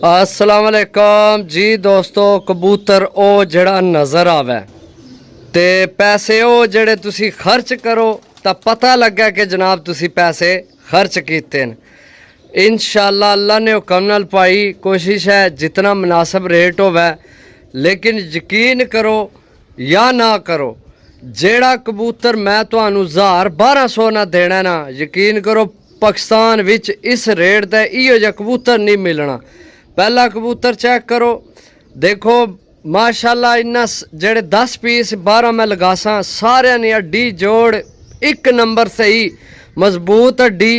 अस्सलाम वालेकुम जी दोस्तों। कबूतर ओ जड़ा नज़र आवे ते पैसे ओ जड़े तुसी खर्च करो तो पता लगे कि जनाब तुसी पैसे खर्च किते न। इंशाअल्लाह अल्लाह ने हुक्म नाल पाई कोशिश है जितना मुनासिब रेट होवे, लेकिन यकीन करो या ना करो जेड़ा कबूतर मैं तुहानू 1000-1200 ना देना ना, यकीन करो पाकिस्तान विच इस रेट दा इहो जिहा कबूतर नहीं मिलना। पहला कबूतर चेक करो, देखो माशाल्लाह इन्ना जेड़े 10 पीस 12 मैं लगासा सारे ने हड्डी जोड़ एक नंबर सही मजबूत हड्डी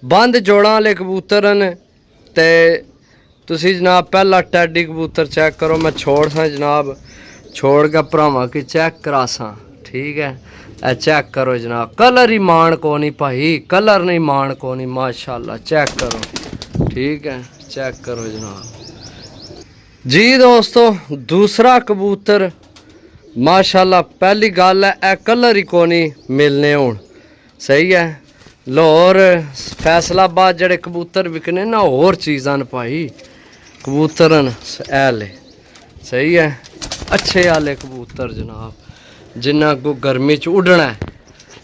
बंद जोड़ा वाले कबूतर न। ते तुसी जनाब पहला टैडी कबूतर चेक करो, मैं छोड़ सा जनाब, छोड़ के भरावां की चेक करासा, ठीक है। ए चेक करो जनाब, कलर ही मान को नहीं भाई, कलर नहीं मान को नहीं, माशाल्लाह चेक करो, ठीक है। चेक करो जनाब जी दोस्तों। दूसरा कबूतर माशाल्लाह पहली गल है ए कलर ही को नहीं मिलने हुण, सही है। लाहौर फैसलाबाद जड़े कबूतर विकने ना होर चीज़ां न भाई, कबूतर न ऐले सही है, अच्छे आले कबूतर जनाब, जिन्ना अगू गर्मी च उड़ना है,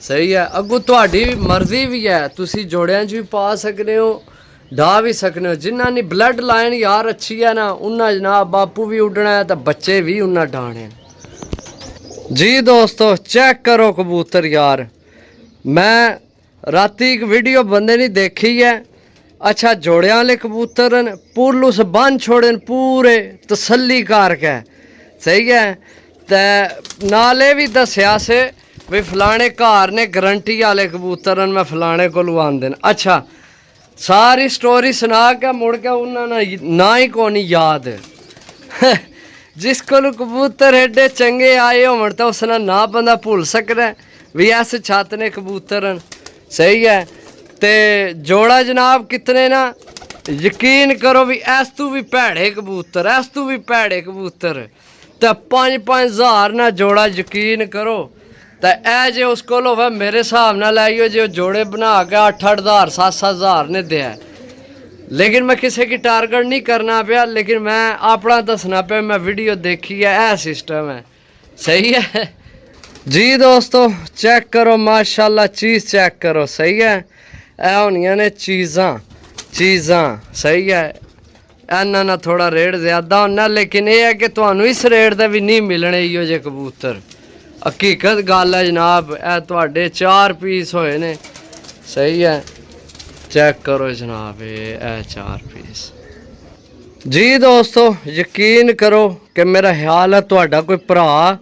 सही है। अगू तुहाडी मर्जी भी है, तुसी जोड़ियां च भी पा सकते हो, डा भी सकते हो। जिन्ना नी ब्लड लाइन यार अच्छी है ना, उन्ना जनाब बापू भी उड़ना है तो बच्चे भी उन्ना डाने जी दोस्तों। चेक करो कबूतर यार, मैं राती एक वीडियो बंदे ने देखी है, अच्छा जोड़ियां वाले कबूतर न पुरलुस बन छोड़े पूरे तसल्ली करके, सही है। ते नाले भी दसिया से भी फलाने घर ने गारंटी वाले कबूतर मैं फलाने को आंदे न। अच्छा सारी स्टोरी सुना के मुड़ के उन्होंने ना ही को नहीं याद जिस को कबूतर एडे चंगे आए हो तो उसने ना बंदा भूल सकता है भी ऐसे छत ने कबूतर, सही है। ते जोड़ा जनाब कितने ना, यकीन करो भी ऐस तू भी भैड़े कबूतर, ऐस तू भी भैड़े कबूतर तो 5-5 हज़ार ना जोड़ा, यकीन करो। तो ए जे उस को होवे मेरे हिसाब नाल आइयो जो जोड़े बना के 8-8 हज़ार 7-7 हज़ार ने दिया, लेकिन मैं किसी की टारगेट नहीं करना पाया, लेकिन मैं अपना दसना पे मैं वीडियो देखी है, ए सिस्टम है, सही है जी दोस्तों। चेक करो माशाल्लाह, चीज़ चेक करो, सही है। ए होनियां ने चीज़ां सही है। इन्ना ना थोड़ा रेट ज़्यादा होना, लेकिन यह है कि तुहानू इस रेट दे भी नहीं मिलने इहो जे कबूतर, हकीकत गल है जनाब। ए तुहाडे 4 पीस होए ने, सही है। चेक करो जनाब ए 4 पीस जी दोस्तों। यकीन करो कि मेरा ख्याल है तुहाडा कोई भरा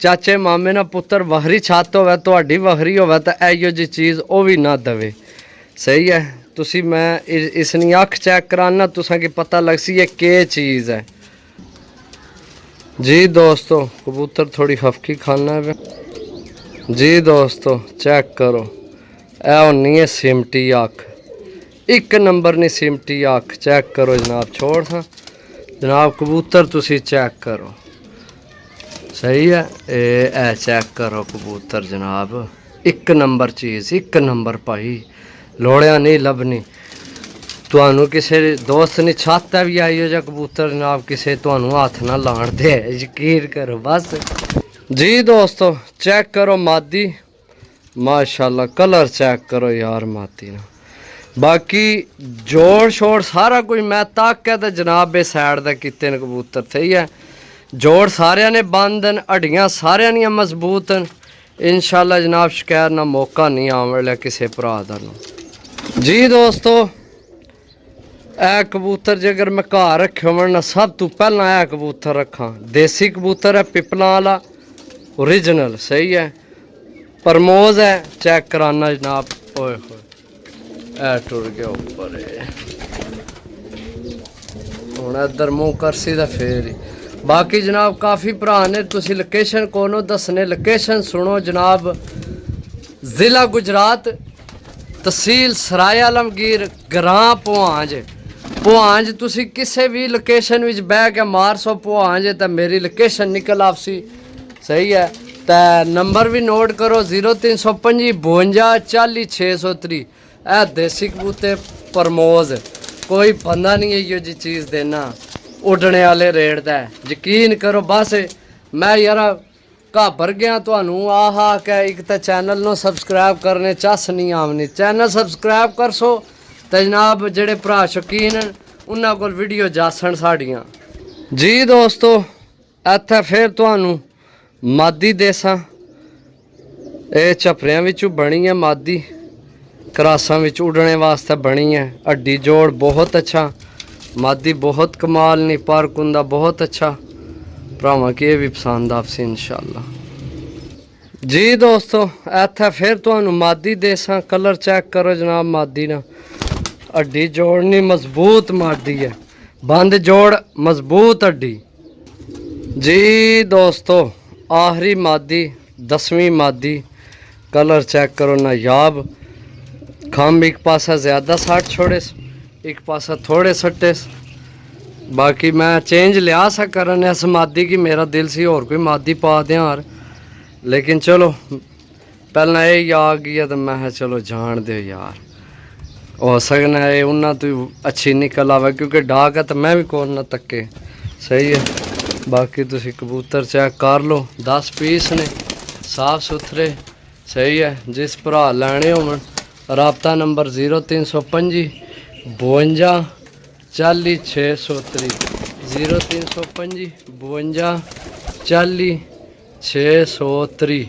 चाचे मामे ना पुत्र वखरी छत होवे, तुहाडी वखरी होवे तो इहो जी चीज़ वो भी ना दवे, सही है। तुसी मैं इसनी अख चेक कराना तुसा की पता लग सी ये के चीज़ है जी दोस्तों। कबूतर थोड़ी हफकी खाना है जी दोस्तों। चेक करो ए होनी है सिमटी अख, एक नंबर नहीं सिमटी अख, चेक करो जनाब। छोड़ सा जनाब कबूतर तुसी चेक करो, सही है। ए चेक करो कबूतर जनाब, एक नंबर चीज़, एक नंबर भाई, लोड़िया नहीं लभनी। तुहानू किसी दोस्त ने छत भी आई हो जा कबूतर जनाब, किसी तुहानू हथ ना लाण दे, यकीन करो बस जी दोस्तों। चेक करो मादी, माशाल्लाह कलर चेक करो यार मादी ना, बाकी जोड़ शोड़ सारा कुछ मैं तक है तो जनाब बे साइड का किते न कबूतर, सही है। जोड़ सारे ने बंद न, हड्डियां सारे दियां मजबूत न, इंशाल्लाह जनाब शिकायत ना मौका नहीं आने वाला किसी भरा दा जी दोस्तों। ए कबूतर जे अगर मैं घर रखे हो ना, सब तो पहला ए कबूतर रखा, देसी कबूतर है पिपला वाला ओरिजिनल, सही है। परमोज है, चेक कराना जनाब। ओए होए ए टुर गया ऊपर, हुण इधर मुँह करसी दा फेर ही। बाकी जनाब काफ़ी भरा ने तुसी लोकेशन कोनो दसने, लोकेशन सुनो जनाब। ज़िला गुजरात, तहसील सराय आलमगीर, ग्रां पुहांज। पुहांज तुसी किसी भी लोकेशन विच बह के मार सो पुहांज तो मेरी लोकेशन निकल आपसी, सही है। तो नंबर भी नोट करो 0325 52 40 630। ए देसी कबूतर परमोज, कोई बंदा नहीं है यो जी चीज़ देना उड़ने वाले रेट दा यकीन करो। बस मैं यार घाबर गया तुहानू आह के एक तो चैनल नो सबसक्राइब करने चस नहीं आमनी। चैनल सबसक्राइब कर सो तो जनाब जेड़े भरा शौकीन उन्होंने को वीडियो जासन साड़ियाँ जी। दोस्तों इत्थे फिर तुहानू मादी देसा ये झपरियां विचों बनी है मादी क्रासां विच उड़ने वास्ते बनी है। हड्डी जोड़ बहुत अच्छा मादी बहुत कमाल नहीं पर कुंदा बहुत अच्छा भरावां की ये भी पसंद आपसे इंशाल्लाह जी। दोस्तों इत्थे फिर तुहानू मादी देसा कलर चेक करो जनाब मादी ना हड्डी जोड़ नहीं मजबूत मादी है बंद जोड़ मजबूत हड्डी जी। दोस्तों आखिरी मादी 10वीं मादी कलर चेक करो नायाब खम एक पासा ज़्यादा साठ छोड़े एक पासा थोड़े सट्टे। बाकी मैं चेंज लिया सा करने इस मादी की मेरा दिल सी और कोई मादी पा दें यार लेकिन चलो पहला ये आ गया तो मैं चलो जान दो यार हो सकना है उन्ना तो अच्छी निकल आवे क्योंकि डाक है तो मैं भी कौन ना तक्के सही है। बाकी तुसी कबूतर चेक कर लो 10 पीस ने साफ सुथरे सही है। जिस भरा लैने हो राबता नंबर 0325 52 40 630 0325 52 40 630।